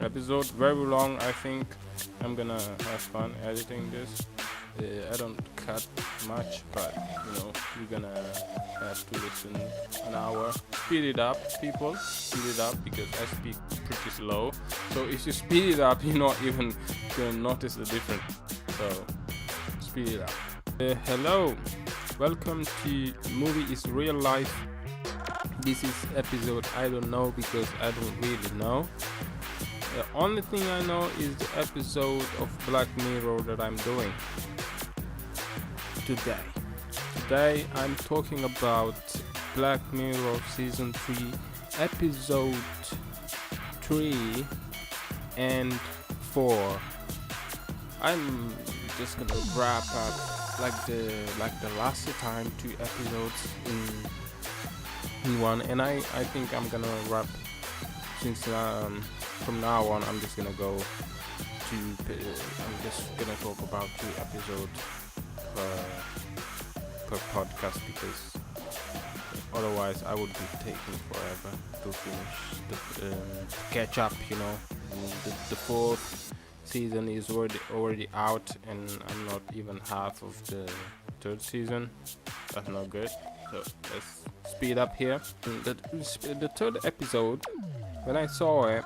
episode. Very long, I think. I'm gonna have fun editing this. I don't cut much, but you're gonna have to listen an hour. Speed it up, people. Speed it up because I speak pretty slow. So if you speed it up, you're not even gonna notice the difference. So speed it up. Hello, welcome to Movie is Real Life. This is episode I don't know because I don't really know. The only thing I know is the episode of Black Mirror that I'm doing today. Today I'm talking about Black Mirror Season 3, Episode 3 and 4. I'm just gonna wrap up like the last time 2 episodes in one, and I think I'm gonna wrap since from now on I'm just gonna go to I'm just gonna talk about 2 episodes per podcast because otherwise I would be taking forever to finish the catch up. The 4th season is already out and I'm not even half of the 3rd season. That's not good. So let's speed up here. The 3rd episode, when I saw it,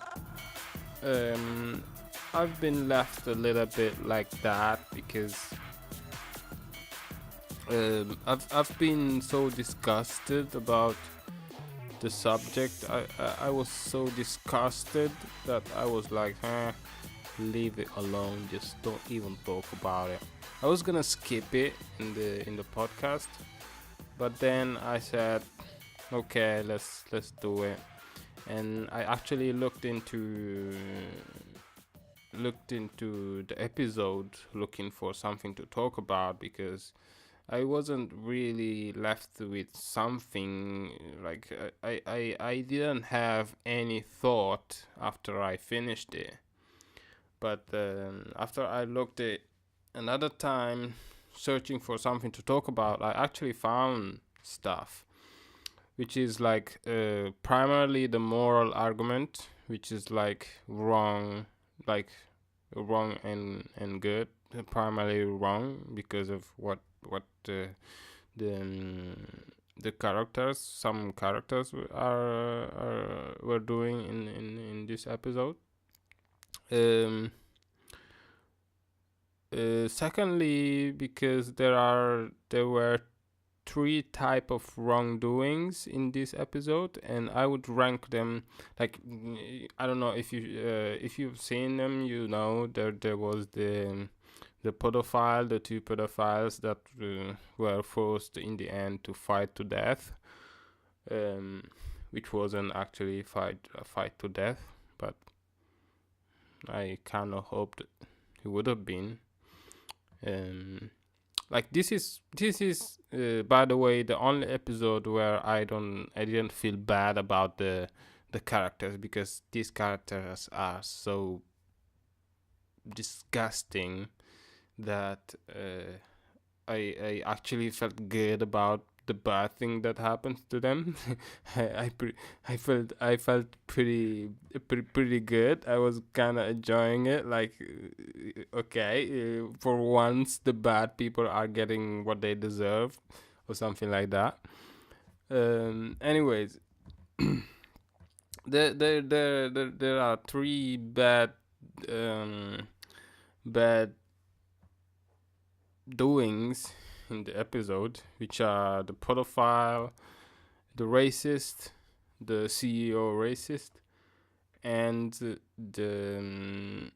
I've been left a little bit like that because I've been so disgusted about the subject. I was so disgusted that I was like, leave it alone. Just don't even talk about it. I was gonna skip it in the podcast, but then I said, okay, let's do it. And I actually looked into the episode looking for something to talk about because I wasn't really left with something. Like I didn't have any thought after I finished it. But after I looked at another time searching for something to talk about, I actually found stuff, which is like primarily the moral argument, which is like wrong and good. Primarily wrong because of what the characters, some characters were doing in this episode. Secondly, because there were 3 type of wrongdoings in this episode, and I would rank them like, I don't know if you've seen them. There was the pedophile, the 2 pedophiles that were forced in the end to fight to death, which wasn't actually a fight to death, but I kind of hoped it would have been. Like this is by the way the only episode where I didn't feel bad about the characters, because these characters are so disgusting that I actually felt good about the bad thing that happened to them. I felt pretty good. I was kind of enjoying it. Like, okay, for once the bad people are getting what they deserve, or something like that. Anyways, there are 3 bad doings in the episode, which are the pedophile, the racist, the CEO racist, and the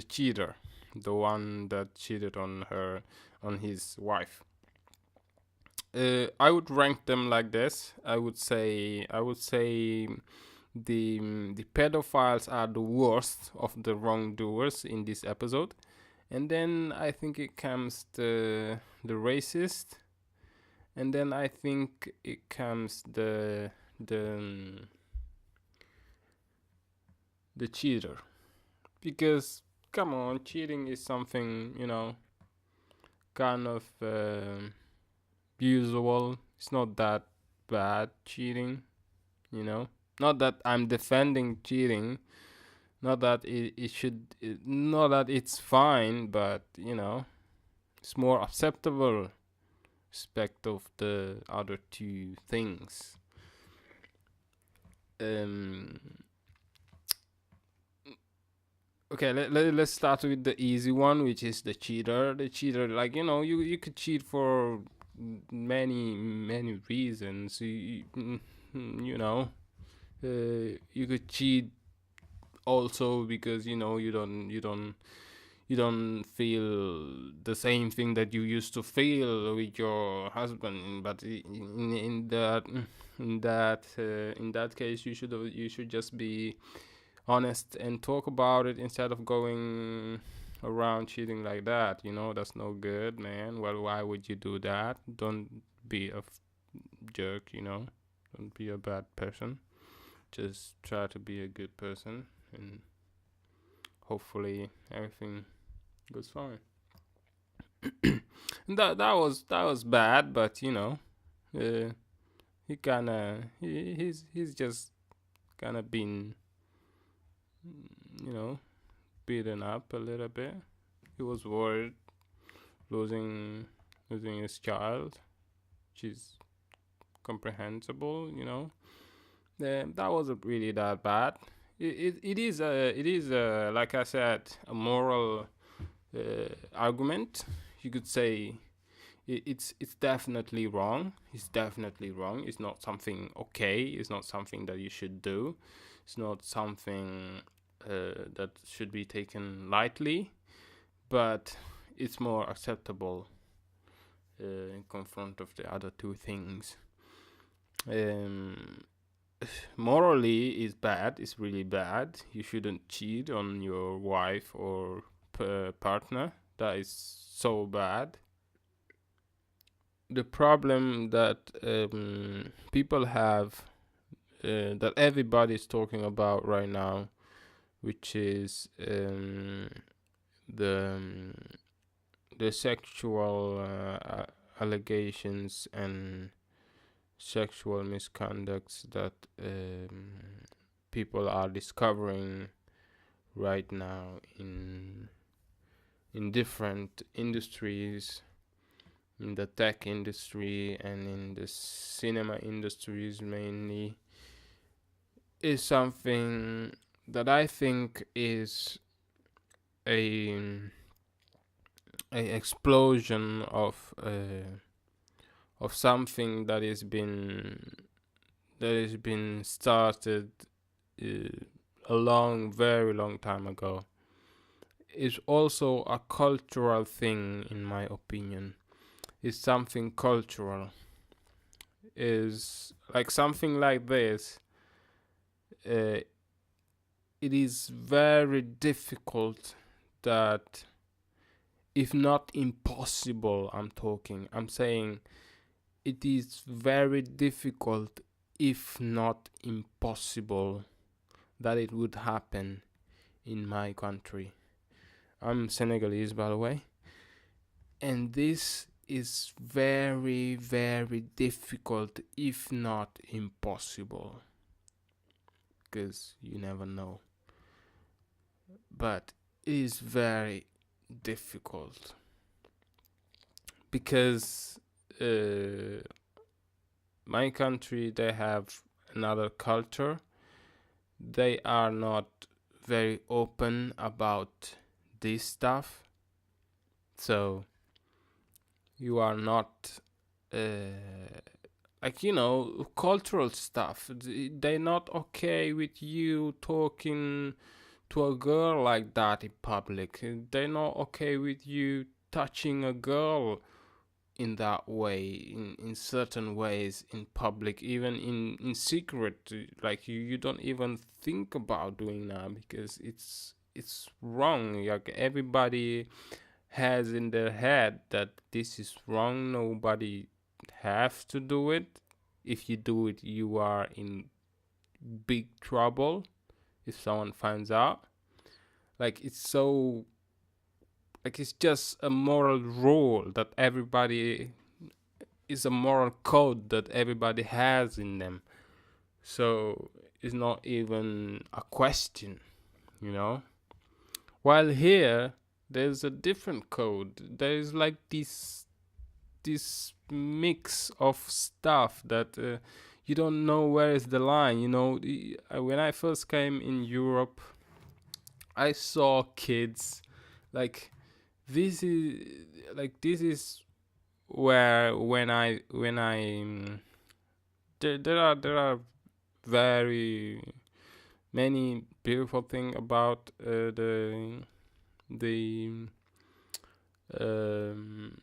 cheater, the one that cheated on his wife. I would rank them like this. I would say the pedophiles are the worst of the wrongdoers in this episode. And then I think it comes the racist, and then I think it comes the cheater, because come on, cheating is something kind of usual. It's not that bad, cheating. Not that I'm defending cheating, Not that it should, not that it's fine, but it's more acceptable respect of the other two things. Um, okay, let's start with the easy one, which is the cheater. The cheater, like, you could cheat for many reasons. You know, you could cheat also because you don't feel the same thing that you used to feel with your husband. But in that case, you should just be honest and talk about it instead of going around cheating like that. That's no good, man. Well, why would you do that? Don't be a jerk. Don't be a bad person. Just try to be a good person, and hopefully everything goes fine. that was bad, but he's just kind of been you know beaten up a little bit. He was worried losing his child, which is comprehensible. That wasn't really that bad. It is like I said, a moral argument. You could say it's definitely wrong. It's definitely wrong. It's not something okay. It's not something that you should do. It's not something that should be taken lightly. But it's more acceptable in confront of the other two things. Morally is bad. It's really bad. You shouldn't cheat on your wife or partner. That is so bad. The problem that people have, that everybody's talking about right now, which is the sexual allegations and sexual misconducts that people are discovering right now in different industries, in the tech industry and in the cinema industries mainly, is something that I think is a explosion of something that has been started a very long time ago. Is also a cultural thing, in my opinion. Is something cultural. Is like something like this. It is very difficult, that if not impossible, I'm saying it is very difficult, if not impossible, that it would happen in my country. I'm Senegalese, by the way. And this is very, very difficult, if not impossible. Because you never know. But it is very difficult. Because my country, they have another culture. They are not very open about this stuff. So you are not cultural stuff. They're not okay with you talking to a girl like that in public. They're not okay with you touching a girl in that way, in certain ways, in public, even in secret. Like you don't even think about doing that, because it's wrong. Like everybody has in their head that this is wrong. Nobody have to do it. If you do it, you are in big trouble if someone finds out. Like it's just a moral rule that everybody is, a moral code that everybody has in them. So it's not even a question. you know. While here, there's a different code. There's like this mix of stuff that you don't know where is the line. You know, when I first came in Europe, I saw kids like this is where when I there are very many beautiful thing about the um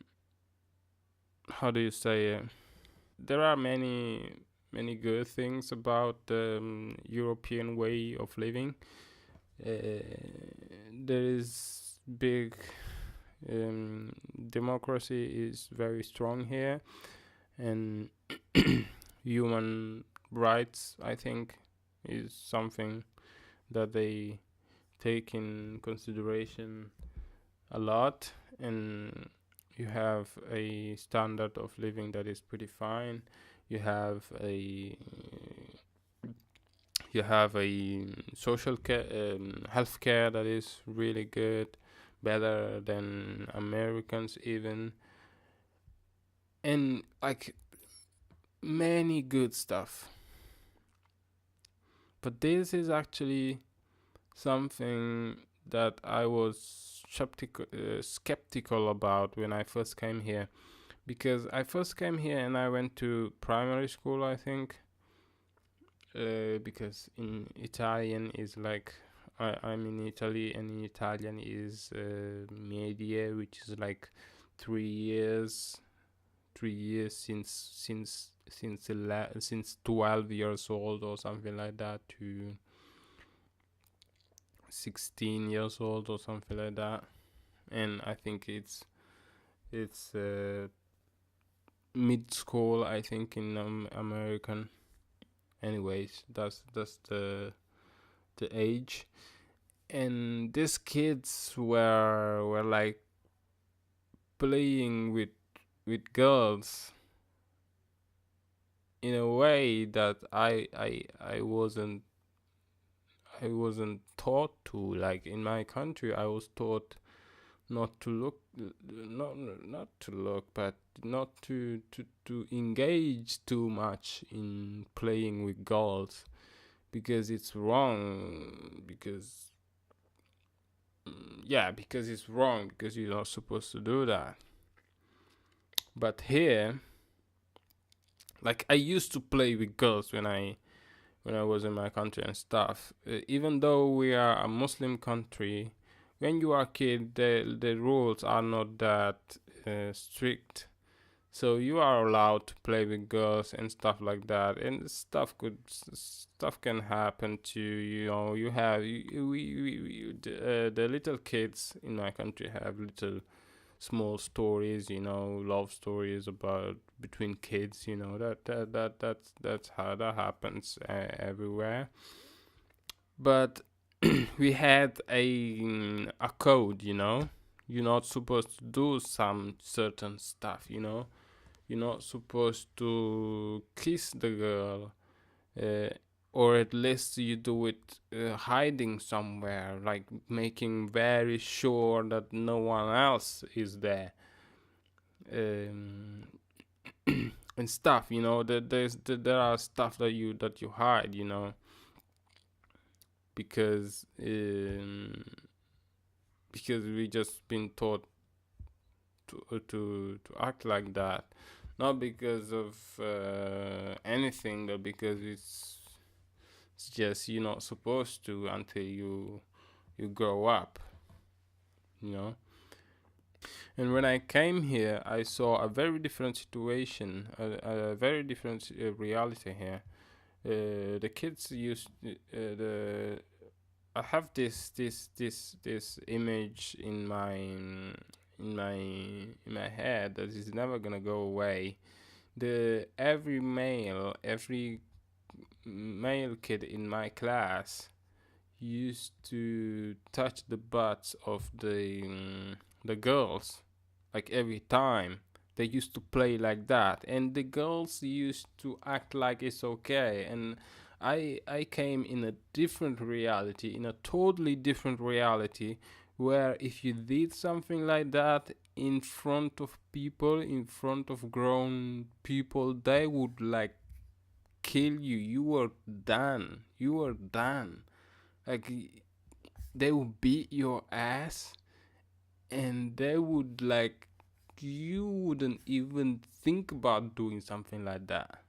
how do you say it? There are many good things about the European way of living. There is big democracy is very strong here, and human rights, I think, is something that they take in consideration a lot, and you have a standard of living that is pretty fine. You have a social care, health care that is really good, better than Americans even, and like many good stuff. But this is actually something that I was skeptical about when I first came here, because I first came here and I went to primary school, I think, because in Italian is like I'm in Italy, and in Italian is media, which is like 3 years, 3 years since 12 years old or something like that to 16 years old or something like that. And I think it's mid school, I think, in American. Anyways, that's the age, and these kids were like playing with girls in a way that I wasn't taught to. Like in my country, I was taught not to look, not to look, but not to engage too much in playing with girls, because it's wrong. Because it's wrong, because you're not supposed to do that. But here, like, I used to play with girls when I was in my country and stuff. Even though we are a Muslim country, when you are a kid, the rules are not that strict. So you are allowed to play with girls and stuff like that, and stuff can happen to you. You know, you have the little kids in my country have little small stories, love stories about between kids. That's how that happens everywhere. But we had a code. You're not supposed to do some certain stuff. You're not supposed to kiss the girl, uh, or at least you do it hiding somewhere, like making very sure that no one else is there, um, and stuff. There are stuff that you hide, because we just been taught to act like that, not because of anything, but because it's just you're not supposed to until you grow up, you know. And when I came here, I saw a very different situation, a very different reality here. The kids used the I have this image in my head that is never gonna go away. The every male kid in my class used to touch the butts of the girls, like every time. They used to play like that, and the girls used to act like it's okay. And I came in a different reality, in a totally different reality, where if you did something like that in front of people, in front of grown people, they would like kill you. You were done. You were done. Like, they would beat your ass, and they would like, you wouldn't even think about doing something like that.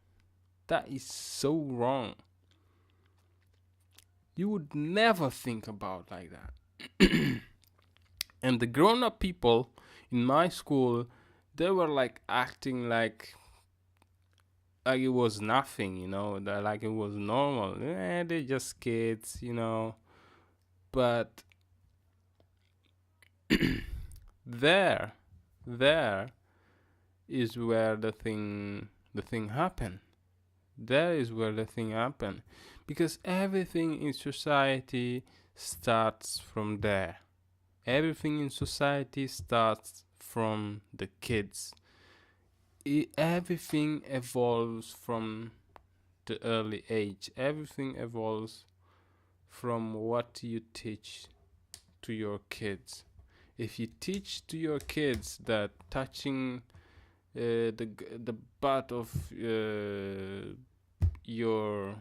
That is so wrong. You would never think about like that. And the grown-up people in my school, they were like acting like it was nothing, like it was normal. They're just kids, But there, there is where the thing happened. There is where the thing happened, because everything in society starts from there. Everything in society starts from the kids. Everything evolves from the early age. Everything evolves from what you teach to your kids. If you teach to your kids that touching the butt of your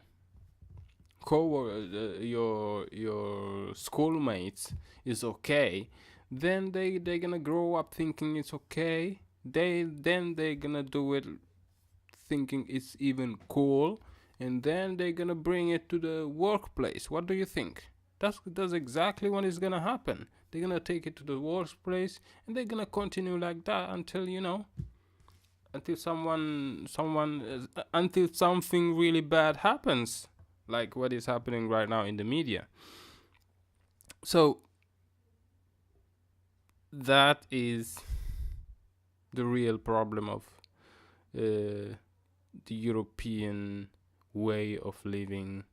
your schoolmates is okay, then they're gonna grow up thinking it's okay. They're gonna do it thinking it's even cool, and then they're gonna bring it to the workplace. What do you think? That's exactly what is gonna happen. They're gonna take it to the workplace, and they're gonna continue like that until until until something really bad happens, like what is happening right now in the media. So that is the real problem of the European way of living.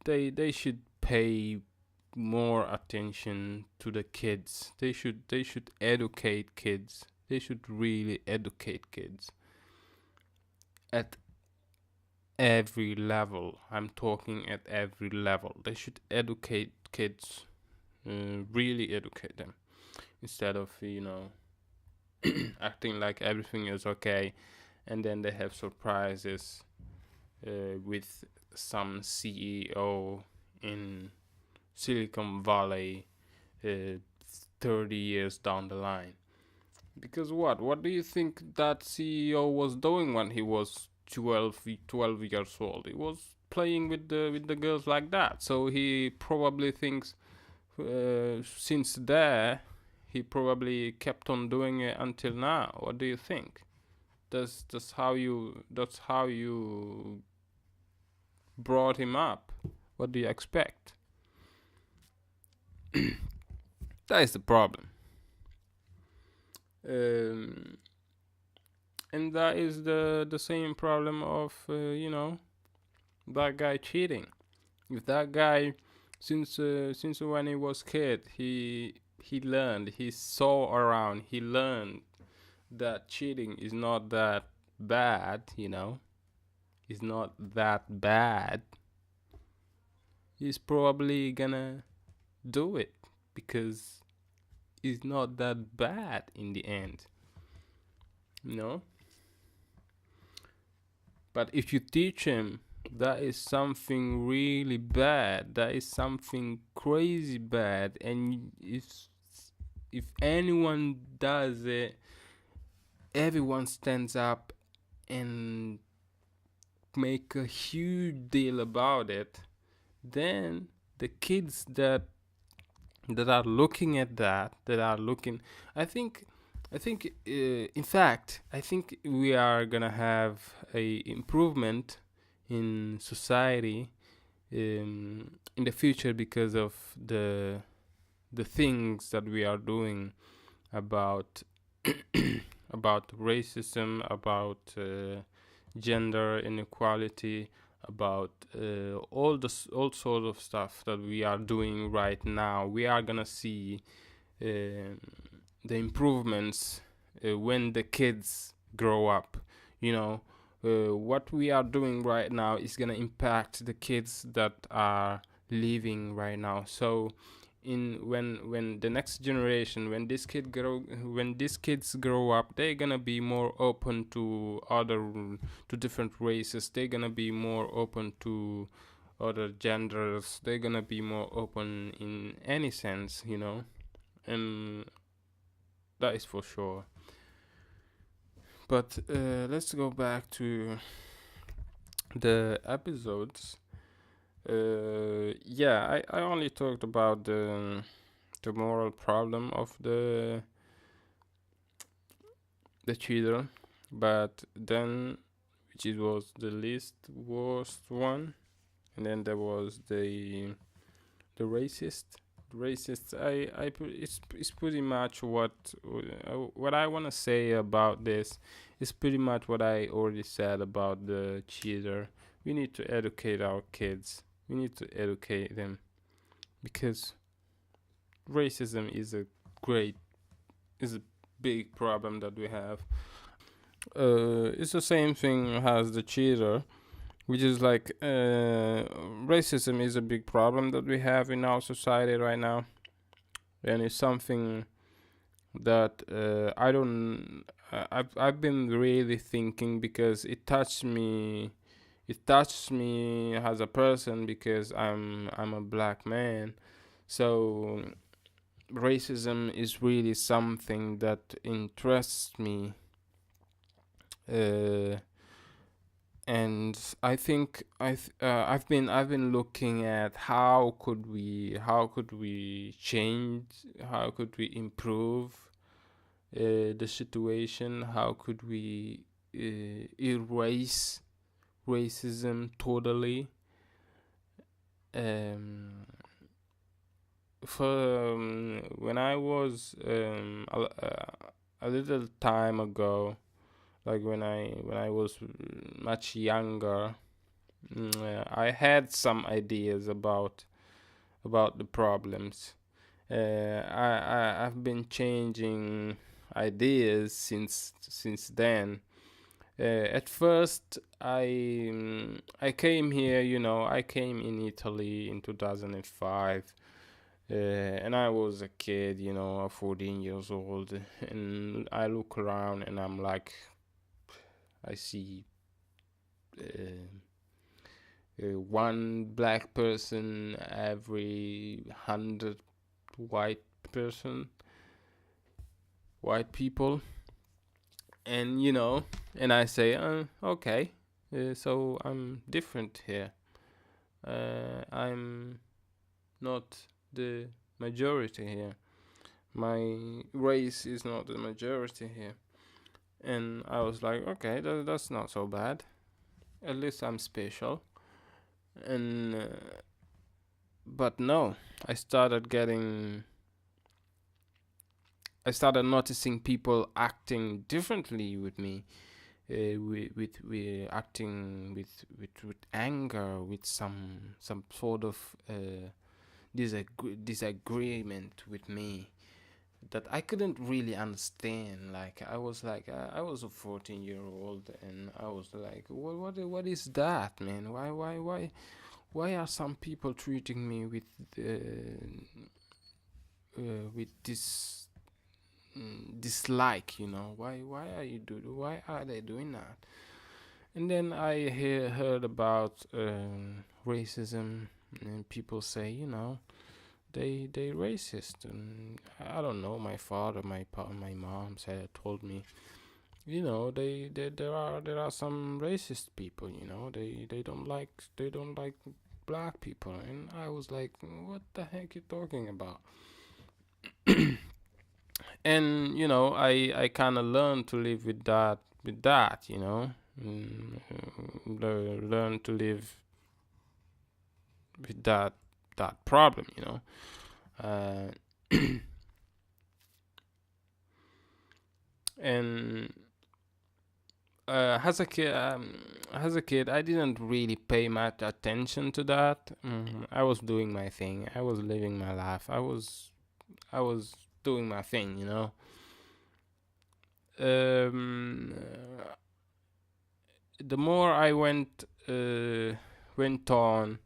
They should pay more attention to the kids. They should educate kids. They should really educate kids at every level. I'm talking at every level. They should educate kids, really educate them, instead of acting like everything is okay, and then they have surprises with some CEO in Silicon Valley 30 years down the line. Because what do you think that CEO was doing when he was 12 years old? He was playing with the girls like that. So he probably thinks since there he probably kept on doing it until now. What do you think? That's how you brought him up. What do you expect? That is the problem. And that is the same problem of that guy cheating. If that guy, since when he was kid, he learned, he saw around, he learned that cheating is not that bad, is not that bad. He's probably gonna do it because it's not that bad in the end, But if you teach him that is something really bad, that is something crazy bad, and if anyone does it, everyone stands up and make a huge deal about it, then the kids that are looking at I think in fact I think we are gonna have a improvement in society in the future because of the things that we are doing about about racism, about gender inequality, about all sorts of stuff that we are doing right now. We are gonna see the improvements when the kids grow up. what we are doing right now is gonna impact the kids that are living right now. So in when the next generation, when these kids grow up, they're gonna be more open to to different races. They're gonna be more open to other genders. They're gonna be more open in any sense, and that is for sure. But let's go back to the episodes. Yeah, I only talked about the moral problem of the cheater, but then which it was the least worst one, and then there was the racist. Racist. It's pretty much what I want to say about this. Is pretty much what I already said about the cheater. We need to educate our kids. We need to educate them because racism is a big problem that we have. It's the same thing as the cheater, which is like racism is a big problem that we have in our society right now, and it's something that I don't. I've been really thinking because it touched me. It touched me as a person because I'm a black man, so racism is really something that interests me. Uh, and I think I've been looking at how could we change, how could we improve the situation, how could we erase racism totally. Um, for When I was a little time ago, like when I was much younger, I had some ideas about the problems. I've been changing ideas since then. At first, I came here. I came in Italy in 2005, and I was a kid. 14 years old, and I look around and I'm like, I see one black person every 100 white person, white people, and and I say, okay, so I'm different here. I'm not the majority here. My race is not the majority here. And I was like, okay, that's not so bad. At least I'm special. And but no, I started getting I started noticing people acting differently with me, with acting with anger, with some sort of disagreement with me that I couldn't really understand. Like I was a 14-year-old, and I was like, what is that, man? Why are some people treating me with this dislike? Why are they doing that? And then I heard about racism, and people say, they racist, and I don't know. My father, my mom told me, there are some racist people. They don't like black people, and I was like, what the heck you talking about? And I kind of learned to live with that, learn to live with that problem, uh, and as a kid, I didn't really pay much attention to that. I was doing my thing. I was living my life. I was doing my thing, Um, the more I went on,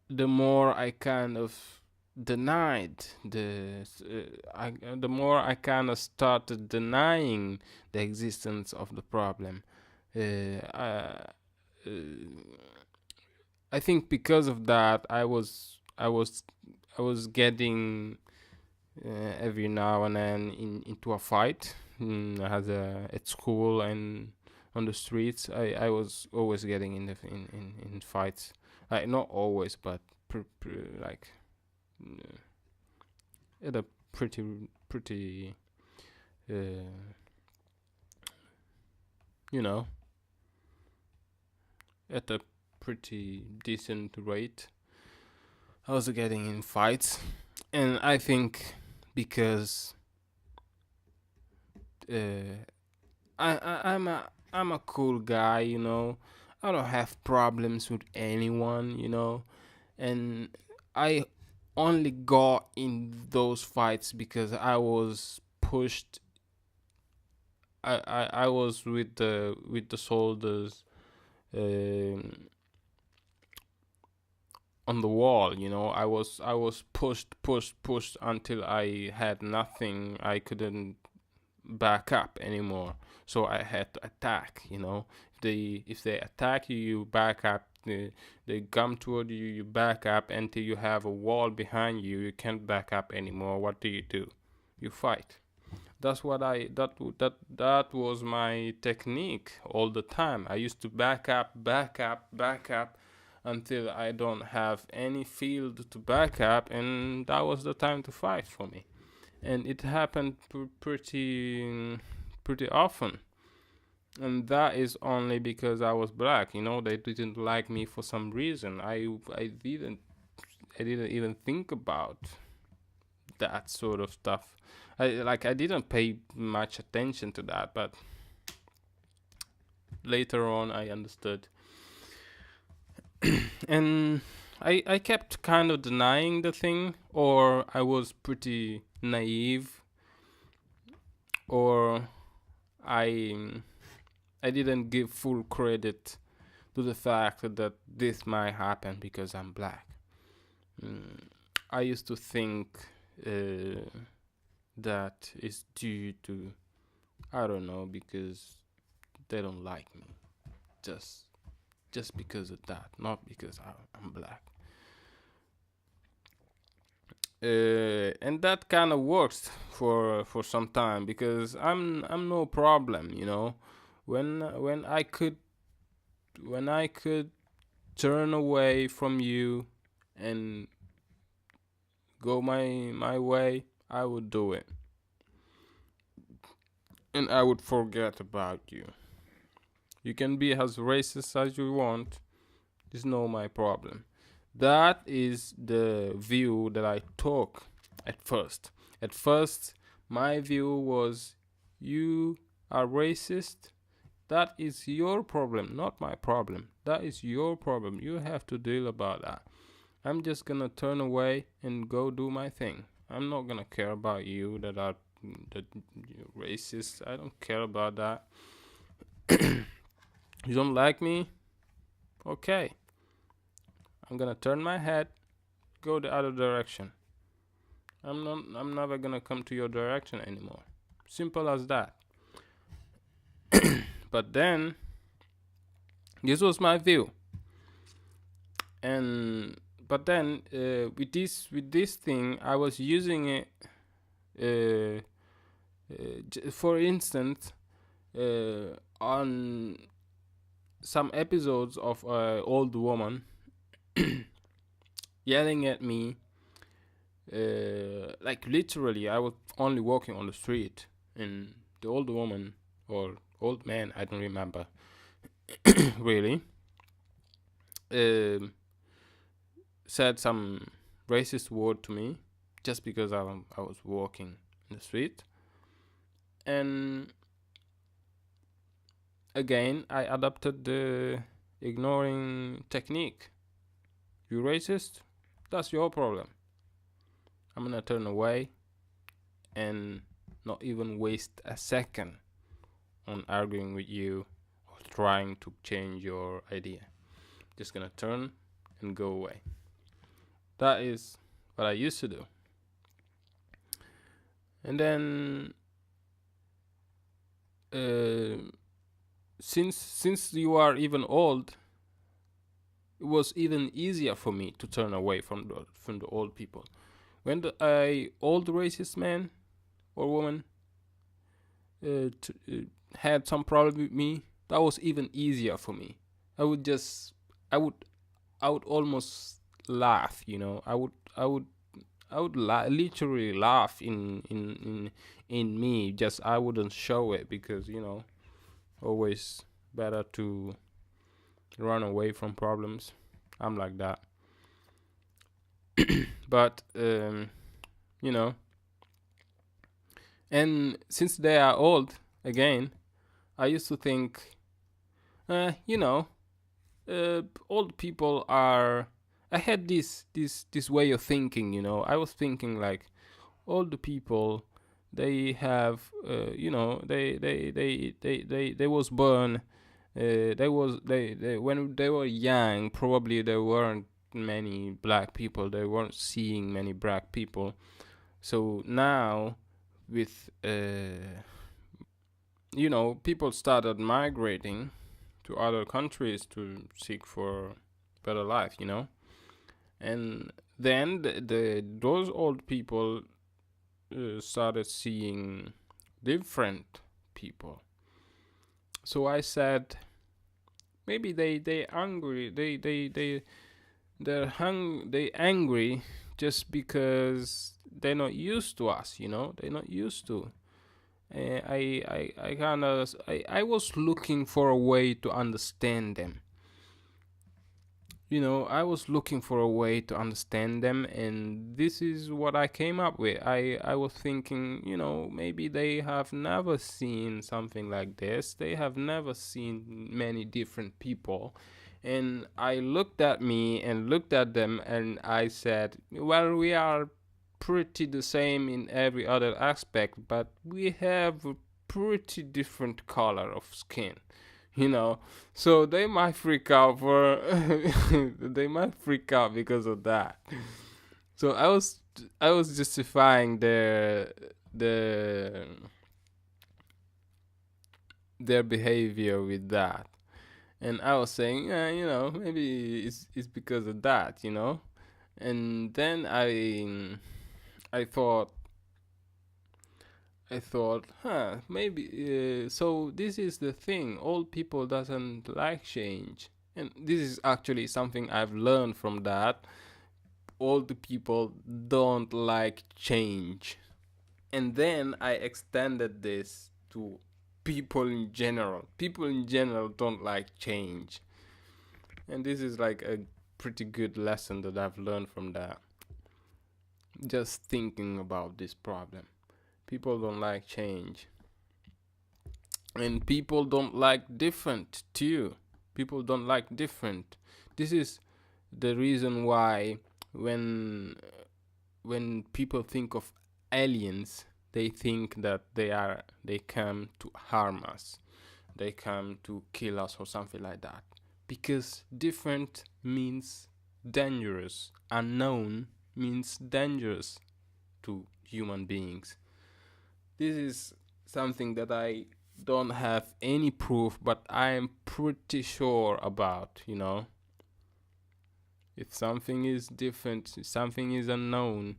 the more I kind of denied the more I kind of started denying the existence of the problem. Uh, I, uh, I think because of that, I was getting every now and then into a fight at school and on the streets. I was always getting in fights. Not always, but like uh, at a pretty uh, you know, at a pretty decent rate. I was getting in fights, and I think because uh, I'm a cool guy, you know. I don't have problems with anyone, you know, and I only got in those fights because I was pushed. I was with the soldiers um, on the wall, you know. I was pushed until I had nothing. I couldn't back up anymore, so I had to attack, you know. If they attack you, you back up. They come toward you, you back up until you have a wall behind you. You can't back up anymore. What do? You fight. That's what I that was my technique all the time. I used to back up until I don't have any field to back up, and that was the time to fight for me. And it happened pretty often, and that is only because I was black. You know, they didn't like me for some reason. I didn't even think about that sort of stuff. I didn't pay much attention to that, but later on I understood. And I kept kind of denying the thing, or I was pretty naive, or I I didn't give full credit to the fact that this might happen because I'm black. Mm, I used to think that is due to, I don't know, because they don't like me, just because of that, not because I'm black. And that kind of works for some time because I'm no problem, you know. When I could turn away from you and go my way, I would do it, and I would forget about you. You can be as racist as you want. It's not my problem. That is the view that I took at first. At first, my view was, you are racist. That is your problem, not my problem. That is your problem. You have to deal about that. I'm just gonna turn away and go do my thing. I'm not gonna care about you that you're racist. I don't care about that. You don't like me? Okay. I'm gonna turn my head, go the other direction. I'm never gonna come to your direction anymore. Simple as that. But then this was my view. And but then with this thing, I was using it for instance, on some episodes of old woman yelling at me, like literally I was only walking on the street, and the old woman or old man, I don't remember really, said some racist word to me just because I was walking in the street. And again, I adopted the ignoring technique. You racist? That's your problem. I'm gonna turn away and not even waste a second on arguing with you or trying to change your idea. Just gonna turn and go away. That is what I used to do. And then since you are even old, it was even easier for me to turn away from the old people. When the old racist man or woman had some problem with me, that was even easier for me. I would almost laugh, you know. I would literally laugh in me. Just I wouldn't show it because, you know, always better to run away from problems. I'm like that. But you know, and since they are old again, I used to think, you know, old people are. I had this way of thinking, you know. I was thinking like, older people, they have, you know, they was born. They when they were young, probably there weren't many black people. They weren't seeing many black people. So now, with you know, people started migrating to other countries to seek for better life, you know. And then those old people started seeing different people. So I said, maybe they angry, they angry just because they're not used to us, you know. They're not used to. I was looking for a way to understand them. You know, I was looking for a way to understand them, and this is what I came up with. I was thinking, you know, maybe they have never seen something like this. They have never seen many different people. And I looked at me and looked at them, and I said, well, we are pretty the same in every other aspect, but we have a pretty different color of skin, you know. So they might freak out for they might freak out because of that. So I was justifying their behavior with that, and I was saying, yeah, you know, maybe it's because of that, you know. And then I thought, maybe. So this is the thing. Old people doesn't like change, and this is actually something I've learned from that. Old people don't like change, and then I extended this to people in general. People in general don't like change, and this is like a pretty good lesson that I've learned from that. Just thinking about this problem. People don't like change. And people don't like different too. People don't like different. This is the reason why when people think of aliens, they think that they come to harm us. They come to kill us or something like that. Because different means dangerous. Unknown means dangerous to human beings. This is something that I don't have any proof, but I am pretty sure about, you know. If something is different, if something is unknown,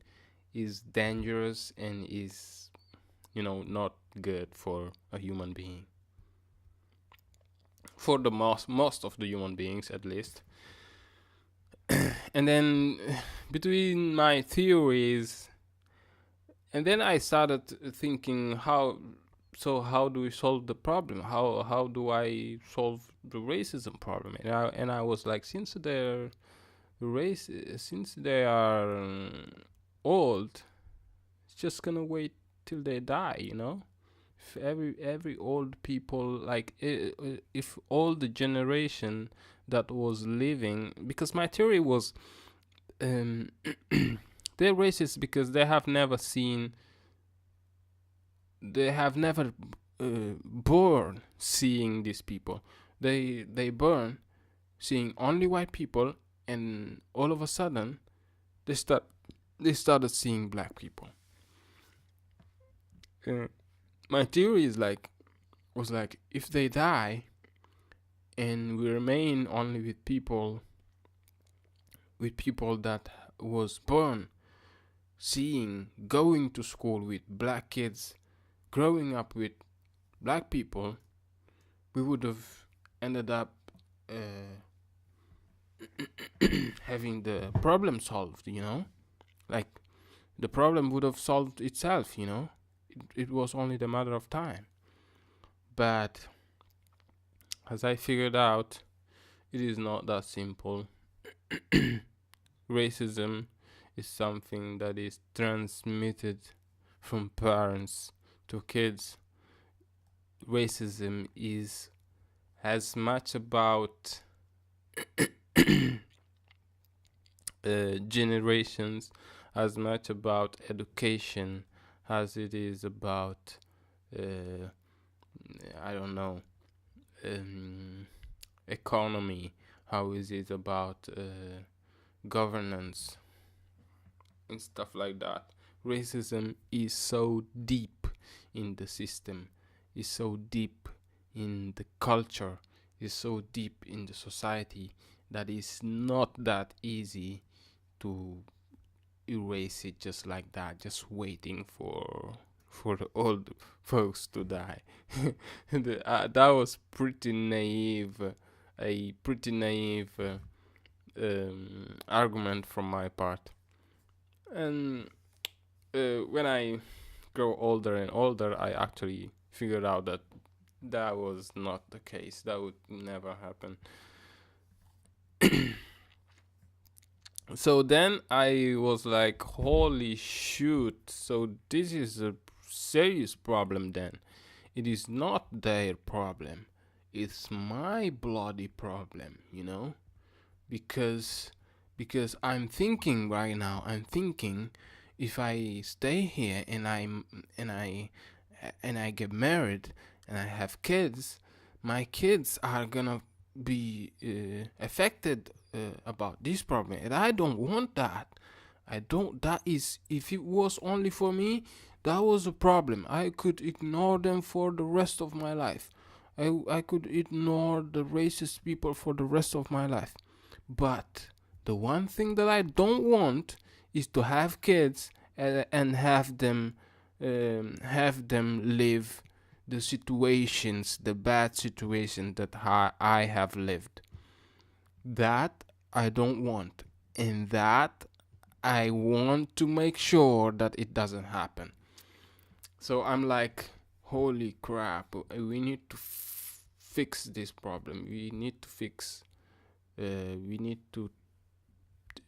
is dangerous and is, you know, not good for a human being. For the most of the human beings, at least. And then between my theories, and then I started thinking, how do we solve the problem? How do I solve the racism problem? And I was like, since they are old, it's just gonna wait till they die, you know. If every old people, like, if all the generation that was living, because my theory was, they're racist because they have never born seeing these people. They burn seeing only white people, and all of a sudden they start they started seeing black people. Uh, my theory is was like, if they die and we remain only with people that was born seeing, going to school with black kids, growing up with black people, we would have ended up having the problem solved, like the problem would have solved itself, it was only the matter of time. But as I figured out, it is not that simple. Racism is something that is transmitted from parents to kids. Racism is as much about generations, as much about education as it is about I don't know, economy. How is it about governance and stuff like that? Racism is so deep in the system, is so deep in the culture, is so deep in the society that it's not that easy to erase it just like that, just waiting for the old folks to die. That was pretty naive, a pretty naive argument from my part. And when I grow older and older, I actually figured out that that was not the case. That would never happen. So then I was like, holy shoot, so this is a serious problem then. It is not their problem. It's my bloody problem, Because I'm thinking right now, if I stay here and I get married and I have kids, my kids are gonna be affected about this problem, and I don't want that. That is, if it was only for me, that was a problem. I could ignore them for the rest of my life. I could ignore the racist people for the rest of my life. But the one thing that I don't want is to have kids and have them live the situations, the bad situations that I have lived. That I don't want, and that I want to make sure that it doesn't happen. So I'm like, holy crap, we need to fix this problem. We need to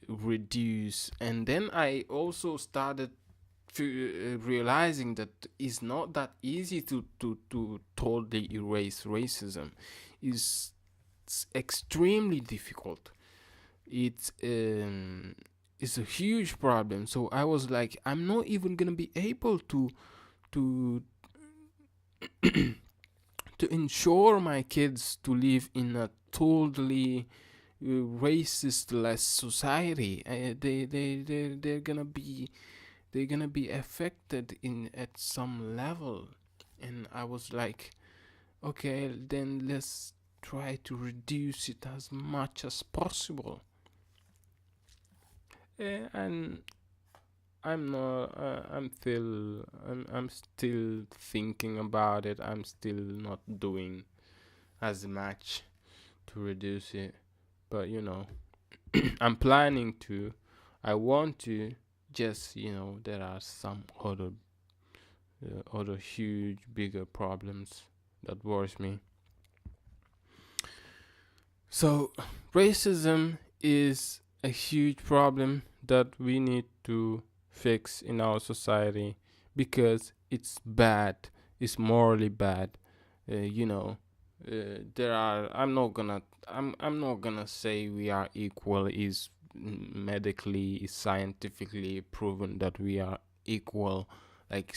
reduce. And then I also started realizing that it's not that easy to totally erase racism. It's extremely difficult. It's a huge problem. So I was like, I'm not even gonna be able to to ensure my kids to live in a totally racist-less society. They're gonna be affected at some level. And I was like, okay, then let's try to reduce it as much as possible. And I'm not. I'm still thinking about it. I'm still not doing as much to reduce it, but I'm planning to. I want to. Just there are some other huge, bigger problems that worries me. So racism is a huge problem that we need to fix in our society because it's bad. It's morally bad. There are. I'm not gonna say we are equal. Is medically, is scientifically proven that we are equal. Like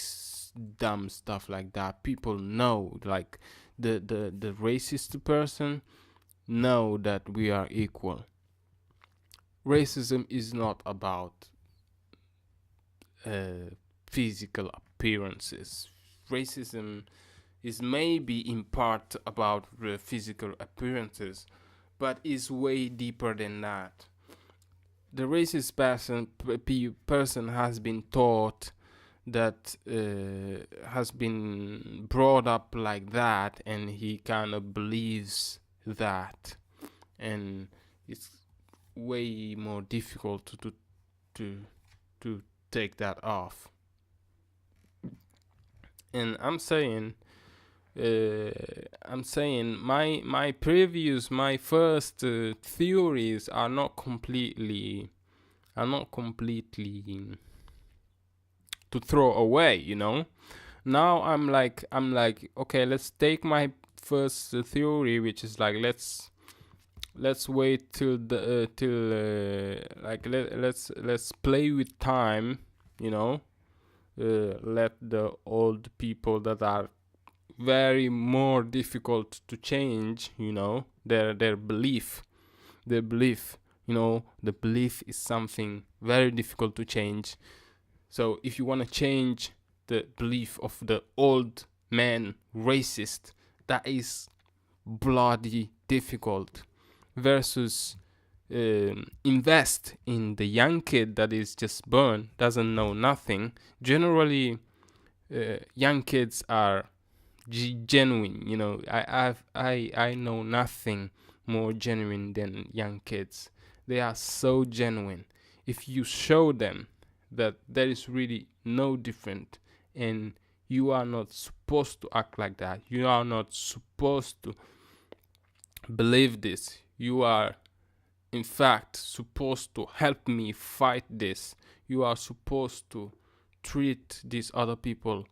dumb stuff like that. People know. Like the racist person know that we are equal. Racism is not about physical appearances. Racism is maybe in part about the physical appearances, but is way deeper than that. The racist person has been taught that, has been brought up like that, and he kind of believes that, and it's way more difficult to take that off. And I'm saying my first theories are not completely to throw away, you know. Now I'm like, okay, let's take my first theory, which is like, let's wait till let's play with time, you know. Let the old people that are very more difficult to change, you know, their belief, you know, the belief is something very difficult to change. So if you want to change the belief of the old man racist, that is bloody difficult, versus invest in the young kid that is just born, doesn't know nothing. Generally, young kids are genuine, you know. I know nothing more genuine than young kids. They are so genuine. If you show them that there is really no different, and you are not supposed to act like that, you are not supposed to believe this, you are in fact supposed to help me fight this, you are supposed to treat these other people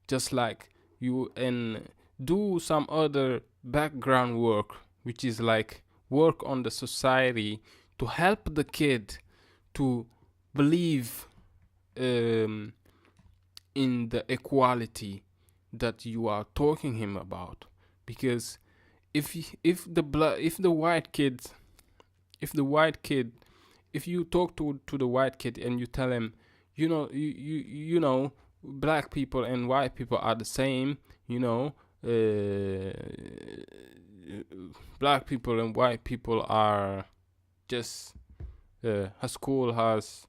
just like you, and do some other background work, which is like work on the society to help the kid to believe in the equality that you are talking him about. Because if the white kid, if you talk to the white kid and you tell him, you know, you know, black people and white people are the same, you know, black people and white people are just as school has,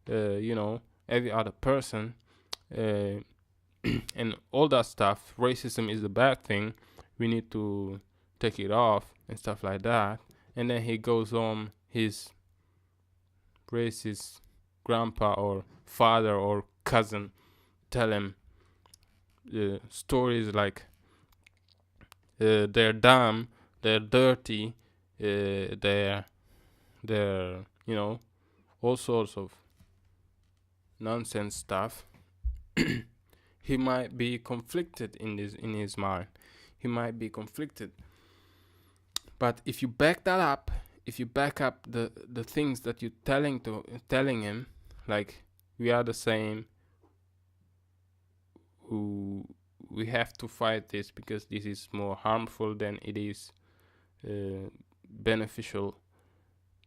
you know, every other person, and all that stuff. Racism is a bad thing. We need to take it off and stuff like that. And then he goes on his racist grandpa or father or cousin tell him stories like they're dumb, they're dirty, they're you know, all sorts of nonsense stuff. He might be conflicted in his mind. He might be conflicted. But if you back that up, if you back up the things that you're telling him, like, we are the same, we have to fight this because this is more harmful than it is beneficial.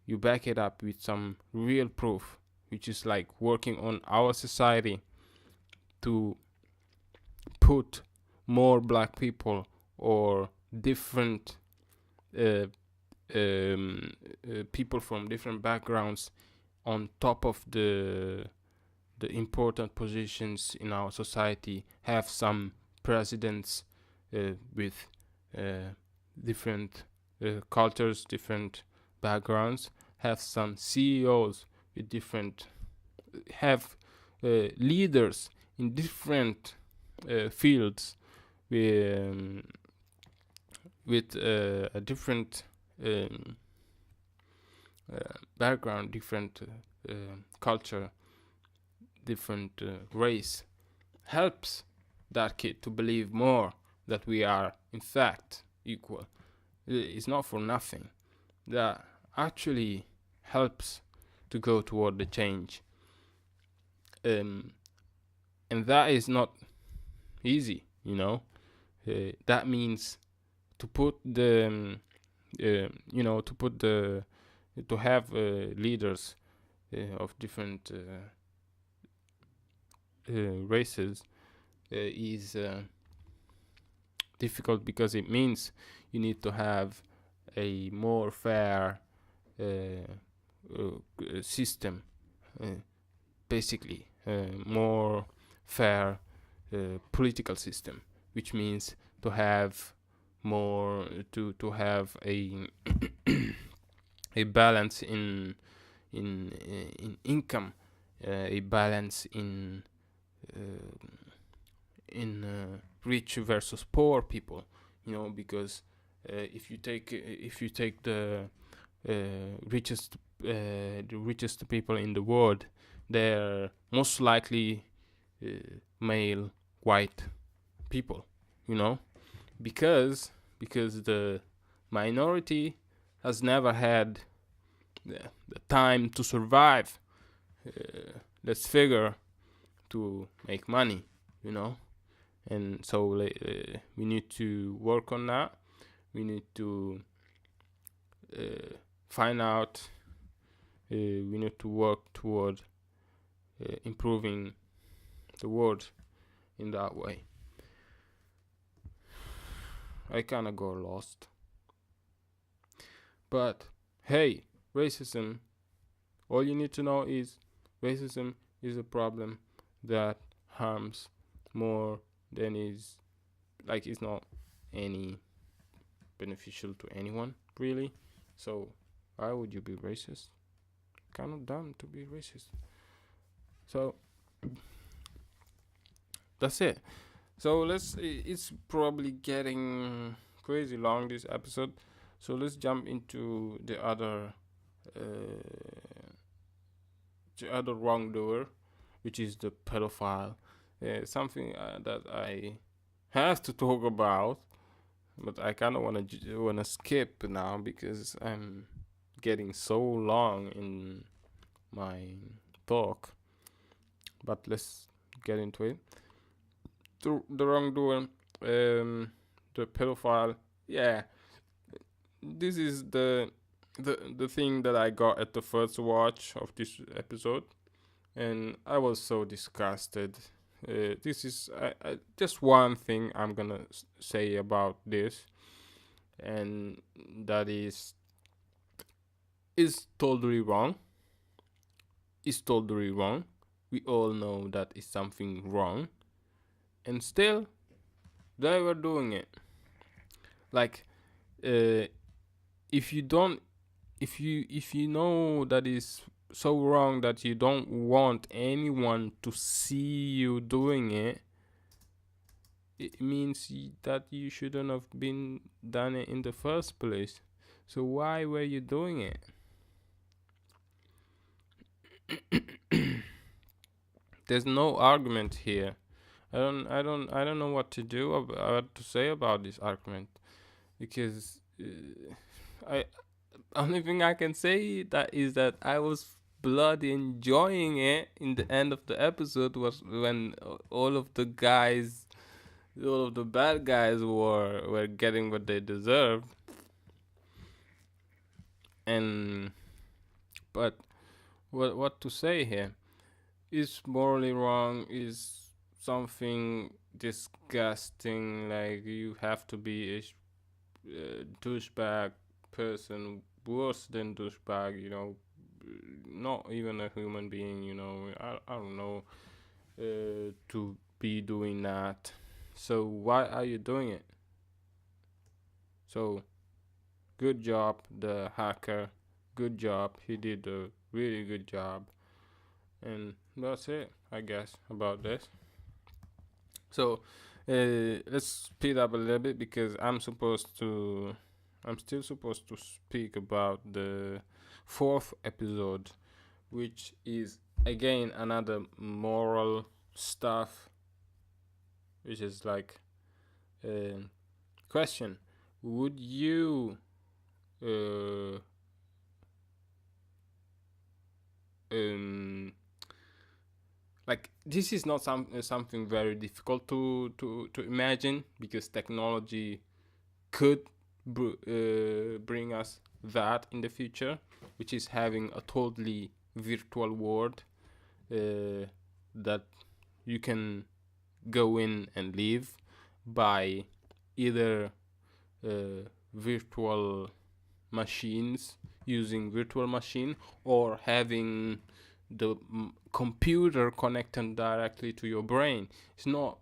You back it up with some real proof, which is like working on our society to put more black people or different people from different backgrounds on top of the important positions in our society. Have some presidents with different cultures, different backgrounds. Have some CEOs with different, have leaders in different fields with a different background, different culture, different race. Helps that kid to believe more that we are in fact equal. It's not for nothing. That actually helps to go toward the change. And that is not easy, you know. That means to put the to put the to have leaders of different races is difficult, because it means you need to have a more fair system, basically more fair political system, which means to have more to have a a balance in income, a balance in rich versus poor people, because if you take the richest people in the world, they're most likely male white people, because the minority has never had the time to survive. Let's figure to make money, and so we need to work on that. We need to find out. We need to work toward improving the world in that way. I kinda got lost. But hey, racism, all you need to know is racism is a problem that harms more than it's not any beneficial to anyone, really. So why would you be racist? Kind of dumb to be racist. So that's it. So it's probably getting crazy long, this episode. So let's jump into the other wrongdoer, which is the pedophile. Something that I have to talk about, but I kind of wanna skip now because I'm getting so long in my talk. But let's get into it. The wrongdoer, the pedophile. Yeah, this is the thing that I got at the first watch of this episode, and I was so disgusted. This is just one thing I'm gonna say about this, and that is totally wrong. It's totally wrong. We all know that is something wrong, and still they were doing it. Like, if you know that is so wrong that you don't want anyone to see you doing it, it means that you shouldn't have been done it in the first place. So why were you doing it? There's no argument here. I don't know what to do what to say about this argument, because I only thing I can say that is that I was bloody enjoying it. In the end of the episode was when all of the bad guys were getting what they deserved. And but what to say here? Is morally wrong, is something disgusting. Like, you have to be a douchebag person, worse than douchebag, not even a human being, I don't know, to be doing that. So why are you doing it? So good job, the hacker. Good job. He did a really good job. And that's it, I guess, about this. So let's speed up a little bit, because I'm still supposed to speak about the 4th episode, which is again another moral stuff, which is like question: would you like, this is not something very difficult to imagine, because technology could bring us that in the future, which is having a totally virtual world that you can go in and live by either virtual machines, using virtual machine, or having the computer connected directly to your brain. It's not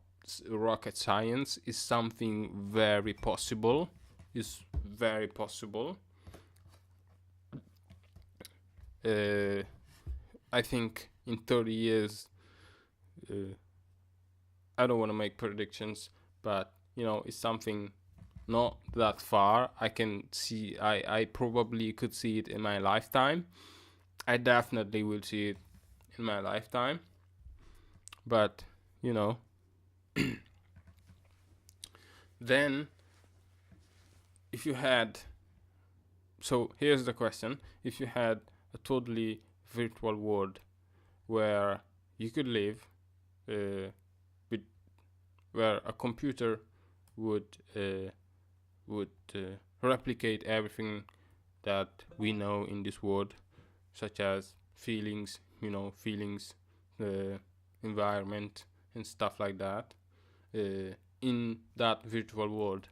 rocket science. It's something very possible. It's very possible. I think in 30 years, I don't want to make predictions, but it's something not that far. I can see, I probably could see it in my lifetime. I definitely will see it in my lifetime. But, then if you had, so here's the question, if you had a totally virtual world where you could live, where a computer would replicate everything that we know in this world, such as feelings, environment, and stuff like that, in that virtual world,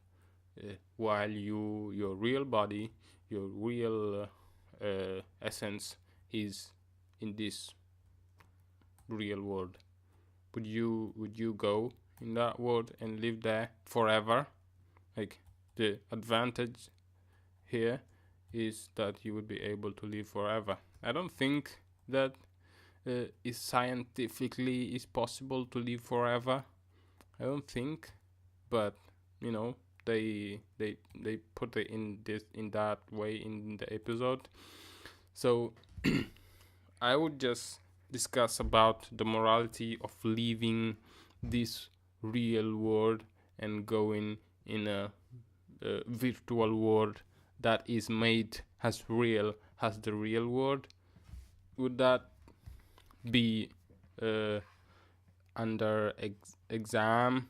while your real body, your real essence is in this real world. Would you go in that world and live there forever? Like, the advantage here is that you would be able to live forever. I don't think that is scientifically is possible to live forever. I don't think, but they put it in that way in the episode. So I would just discuss about the morality of leaving this real world and going in a virtual world that is made as real as the real world. Would that be under exam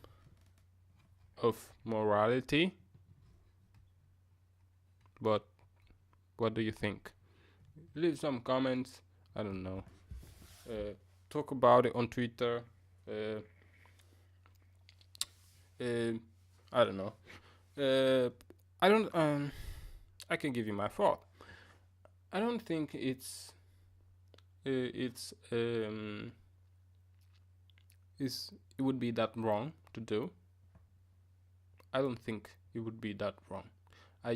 of morality? But what do you think? Leave some comments. I don't know. Talk about it on Twitter. I don't know. I don't. I can give you my thought. I don't think it would be that wrong to do. I don't think it would be that wrong. I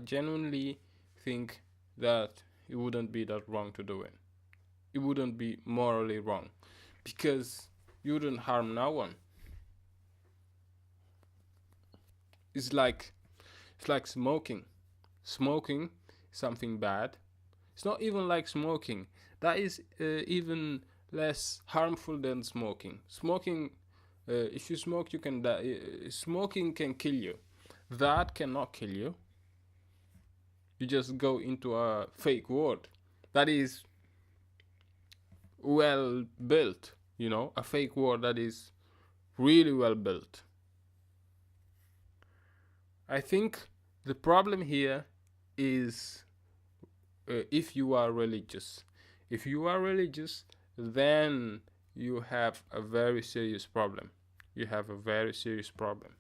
genuinely think that it wouldn't be that wrong to do it. It wouldn't be morally wrong, because you wouldn't harm no one. It's like smoking. Smoking is something bad. It's not even like smoking. That is even less harmful than smoking. Smoking, if you smoke, you can die. Smoking can kill you. That cannot kill you. You just go into a fake world that is well built. A fake world that is really well built. I think the problem here is if you are religious. If you are religious, then you have a very serious problem. You have a very serious problem.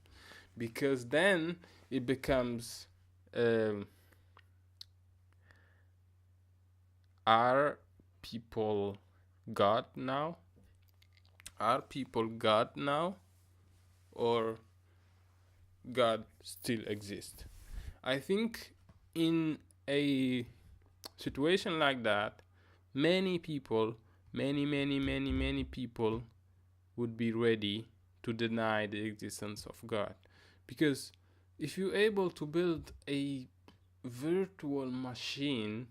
Because then it becomes, are people God now? Are people God now? Or God still exists? I think in a situation like that, many people, many people would be ready to deny the existence of God. Because if you're able to build a virtual machine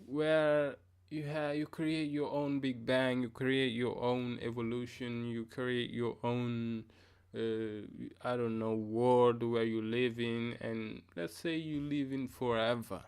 where you create your own Big Bang, you create your own evolution, you create your own world where you live in, and let's say you live in forever.